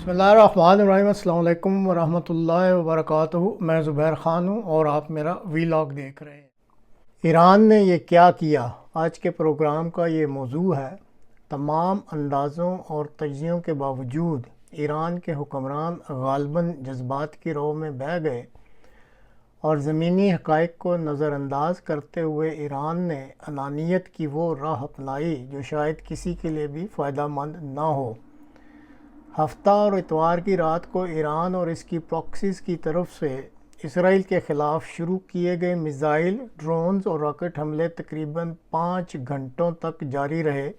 बिस्मिल्लाहिर्रहमानिर्रहीम। अस्सलाम वालेकुम वरहमतुल्लाहि वबरकातुहू। मैं ज़ुबैर ख़ान हूँ और आप मेरा वीलॉग देख रहे हैं। ईरान ने ये क्या किया, आज के प्रोग्राम का ये मौजू है। तमाम अंदाज़ों और तज्ज़ियों के बावजूद ईरान के हुक्मरान ग़ालिबन जज्बात की रो में बह गए और ज़मीनी हक़ाइक़ को नज़रअंदाज करते हुए ईरान ने अनानियत की वो राह अपनाई जो शायद किसी के लिए भी फ़ायदा मंद ना हो। हफ्ता और इतवार की रात को ईरान और इसकी प्रॉक्सीज़ की तरफ से इसराइल के ख़िलाफ़ शुरू किए गए मिज़ाइल, ड्रोन्स और रॉकेट हमले तकरीबन 5 घंटों तक जारी रहे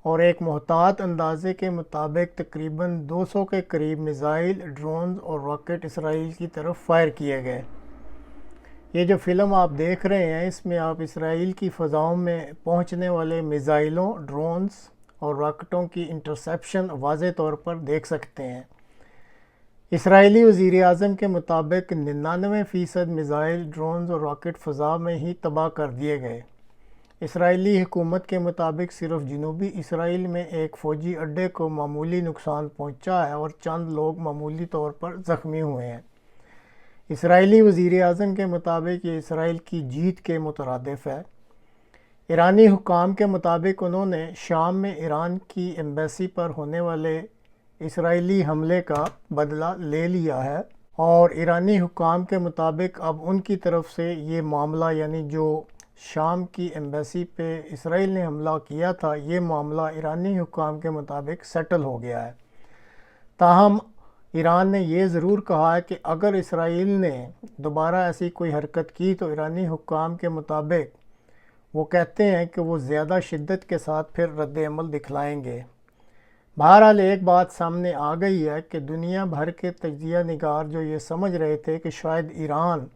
और एक मुहतात अंदाज़े के मुताबिक तकरीबन 200 के करीब मिज़ाइल, ड्रोन्स और रॉकेट इसराइल की तरफ फायर किए गए। ये जो फ़िल्म आप देख रहे हैं, इसमें आप इसराइल की फ़ज़ाओं में पहुंचने वाले मिज़ाइलों, ड्रोन्स और रॉकेटों की इंटरसेप्शन वाज़े तौर पर देख सकते हैं। इसराइली वज़ीर-ए-आज़म के मुताबिक 99% मिज़ाइल, ड्रोन्स और रॉकेट फ़ज़ा में ही तबाह कर दिए गए। इसराइली हुकूमत के मुताबिक सिर्फ जनूबी इसराइल में एक फ़ौजी अड्डे को मामूली नुकसान पहुंचा है और चंद लोग मामूली तौर पर ज़ख्मी हुए हैं। इसराइली वज़ीर-ए-आज़म के मुताबिक ये इसराइल की जीत के मुतरादिफ है। ईरानी हुक्काम के मुताबिक उन्होंने शाम में ईरान की एम्बेसी पर होने वाले इसराइली हमले का बदला ले लिया है और ईरानी हुक्काम के मुताबिक अब उनकी तरफ से ये मामला, यानी जो शाम की एम्बेसी पे इसराइल ने हमला किया था, ये मामला ईरानी हुक्काम के मुताबिक सेटल हो गया है। ताहम ईरान ने ये ज़रूर कहा है कि अगर इसराइल ने दोबारा ऐसी कोई हरकत की तो ईरानी हुक्काम के मुताबिक वो कहते हैं कि वो ज़्यादा शिद्दत के साथ फिर रद्द-ए-अमल दिखलाएंगे। बहरहाल एक बात सामने आ गई है कि दुनिया भर के तज्ज़िया निगार जो ये समझ रहे थे कि शायद ईरान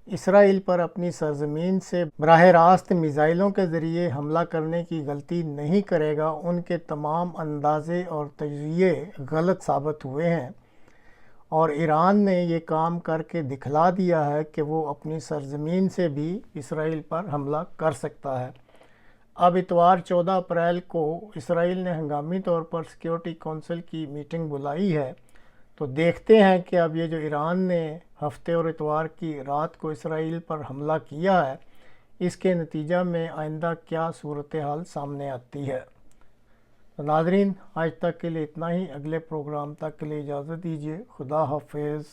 इसराइल पर अपनी सरज़मीन से बराह रास्त मिज़ाइलों के ज़रिए हमला करने की गलती नहीं करेगा, उनके तमाम अंदाज़े और तज्ज़िये गलत साबित हुए हैं और ईरान ने ये काम करके दिखला दिया है कि वो अपनी सरज़मीन से भी इसराइल पर हमला कर सकता है। अब इतवार 14 अप्रैल को इसराइल ने हंगामी तौर पर सिक्योरिटी काउंसिल की मीटिंग बुलाई है, तो देखते हैं कि अब ये जो ईरान ने हफ्ते और इतवार की रात को इसराइल पर हमला किया है, इसके नतीजा में आइंदा क्या सूरत हाल सामने आती है। तो नाज़रीन, आज तक के लिए इतना ही। अगले प्रोग्राम तक के लिए इजाज़त दीजिए। खुदा हाफिज़।